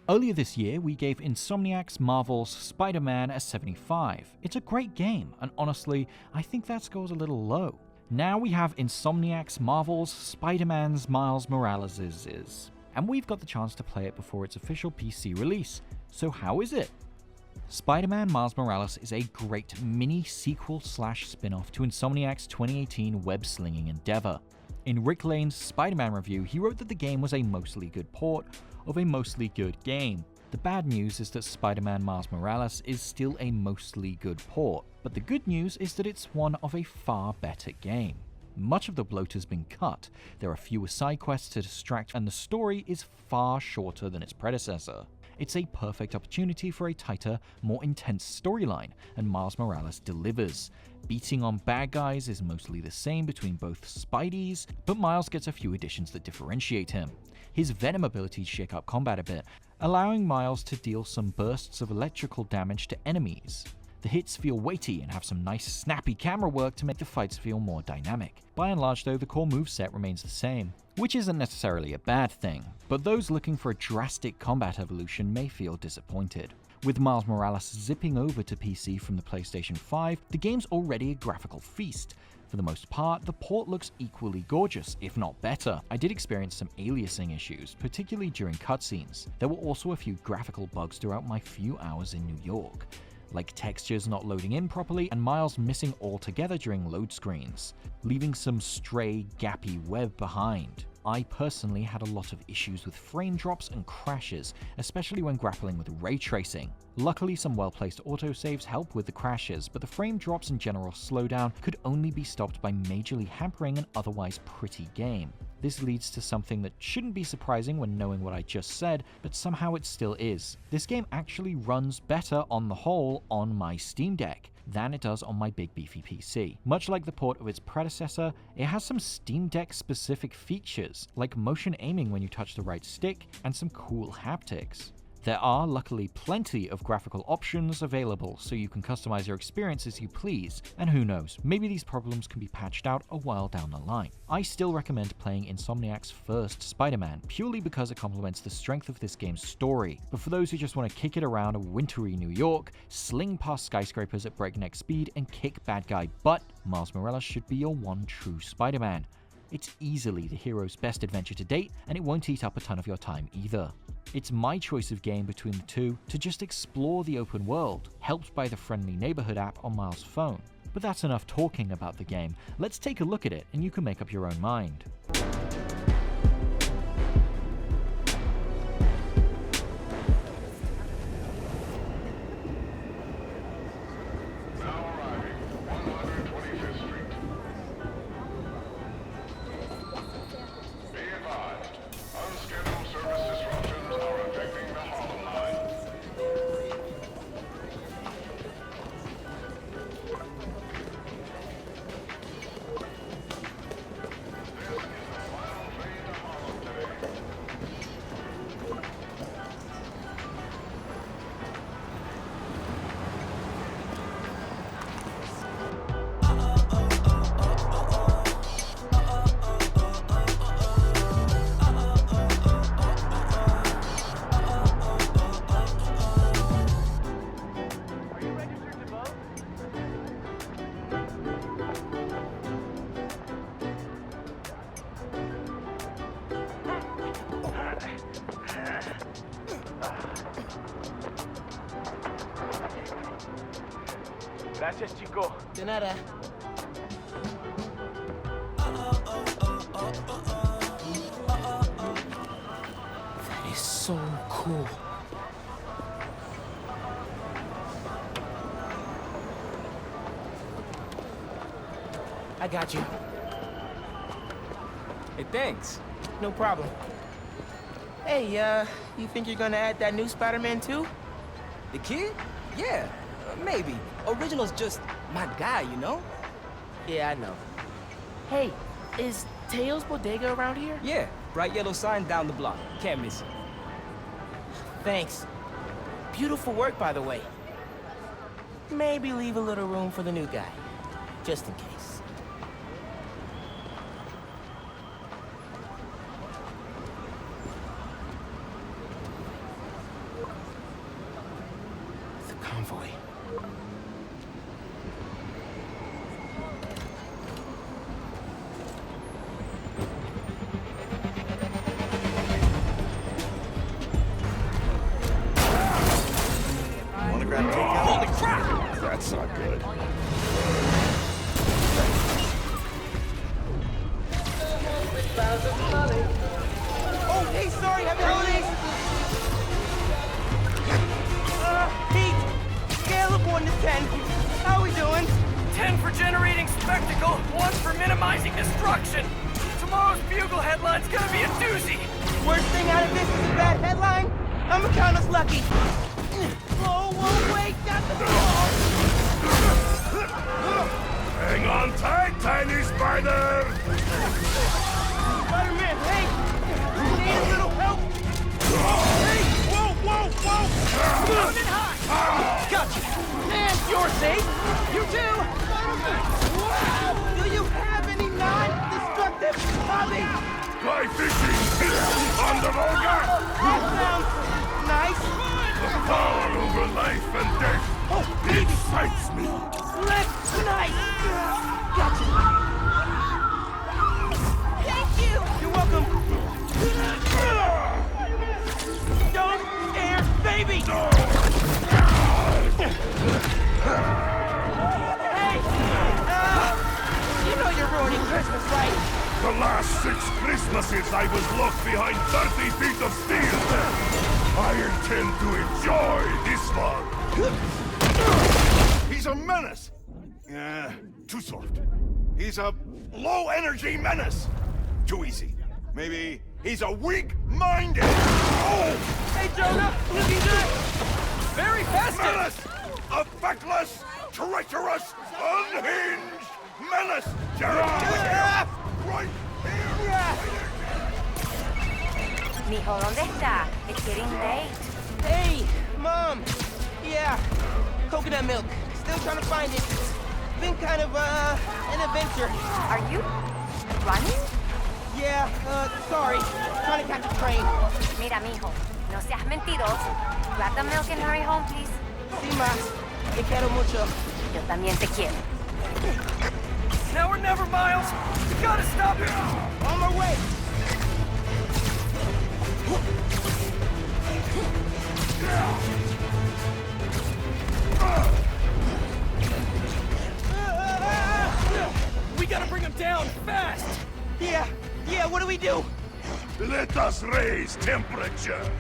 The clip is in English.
Earlier this year, we gave Insomniac's Marvel's Spider-Man a 75. It's a great game, and honestly, I think that score's a little low. Now we have Insomniac's Marvel's Spider-Man's Miles Morales', and we've got the chance to play it before its official PC release. So how is it? Spider-Man Miles Morales is a great mini-sequel/spin-off to Insomniac's 2018 web-slinging endeavor. In Rick Lane's Spider-Man review, he wrote that the game was a mostly good port of a mostly good game. The bad news is that Spider-Man Miles Morales is still a mostly good port, but the good news is that it's one of a far better game. Much of the bloat has been cut, there are fewer side quests to distract, and the story is far shorter than its predecessor. It's a perfect opportunity for a tighter, more intense storyline, and Miles Morales delivers. Beating on bad guys is mostly the same between both Spideys, but Miles gets a few additions that differentiate him. His Venom abilities shake up combat a bit, allowing Miles to deal some bursts of electrical damage to enemies. The hits feel weighty and have some nice snappy camera work to make the fights feel more dynamic. By and large though, the core moveset remains the same, which isn't necessarily a bad thing, but those looking for a drastic combat evolution may feel disappointed. With Miles Morales zipping over to PC from the PlayStation 5, the game's already a graphical feast. For the most part, the port looks equally gorgeous, if not better. I did experience some aliasing issues, particularly during cutscenes. There were also a few graphical bugs throughout my few hours in New York, like textures not loading in properly and Miles missing altogether during load screens, leaving some stray, gappy web behind. I personally had a lot of issues with frame drops and crashes, especially when grappling with ray tracing. Luckily, some well-placed autosaves help with the crashes, but the frame drops and general slowdown could only be stopped by majorly hampering an otherwise pretty game. This leads to something that shouldn't be surprising when knowing what I just said, but somehow it still is. This game actually runs better on the whole on my Steam Deck than it does on my big beefy PC. Much like the port of its predecessor, it has some Steam Deck specific features, like motion aiming when you touch the right stick, and some cool haptics. There are luckily plenty of graphical options available, so you can customize your experience as you please, and who knows, maybe these problems can be patched out a while down the line. I still recommend playing Insomniac's first Spider-Man, purely because it complements the strength of this game's story, but for those who just want to kick it around a wintry New York, sling past skyscrapers at breakneck speed, and kick bad guy butt, Miles Morales should be your one true Spider-Man. It's easily the hero's best adventure to date, and it won't eat up a ton of your time either. It's my choice of game between the two to just explore the open world, helped by the Friendly Neighborhood app on Miles' phone. But that's enough talking about the game. Let's take a look at it and you can make up your own mind. Gracias, chico. De nada. That is so cool. I got you. Hey, thanks. No problem. Hey, you think you're gonna add that new Spider-Man too? The kid? Yeah, maybe. Original's just my guy, you know? Yeah, I know. Hey, is Teo's Bodega around here? Yeah, bright yellow sign down the block. Can't miss it. Thanks. Beautiful work, by the way. Maybe leave a little room for the new guy, just in case. convoy. Wanna grab takeout? Holy crap! That's not good. Oh, hey, sorry, happy holidays! Pete, scale of 1 to 10. How we doing? 10 for generating spectacle, 1 for minimizing destruction. Tomorrow's Bugle headline's gonna be a doozy. Worst thing out of this is a bad headline. I'ma count us lucky. Whoa, whoa, wait, that's the ball! Hang on tight, tiny spider! Spider-Man, hey! You need a little help? Hey! Whoa, whoa, whoa! Gotcha! And you're safe! You too! Wow! Do you have any non-destructive hobbies? Fly fishing! On the Volga! That sounds nice! The power over life and death! Oh, It excites me! let's nice! Gotcha! Thank you! You're welcome! Don't scare baby! Hey! You know you're ruining Christmas, right? The last 6 Christmases I was locked behind 30 feet of steel! I intend to enjoy this one! He's a menace! Yeah, too soft. He's a low-energy menace! Too easy. Maybe he's a weak-minded! Oh! Hey, Jonah! Looking good! Very festive. Menace! A feckless, treacherous, unhinged menace! Right here! Mijo, ¿dónde está? It's getting late. Hey, Mom! Yeah, coconut milk. Still trying to find it. Been kind of, an adventure. Are you running? Yeah, sorry. Trying to catch a train. Mira, mijo, no seas mentiroso. Grab the milk and hurry home, please. Sí, Ma. Te quiero mucho. Yo también te quiero. Now or never, Miles. You gotta stop it. On my way! We gotta bring him down fast. Yeah, what do we do? Let us raise temperature!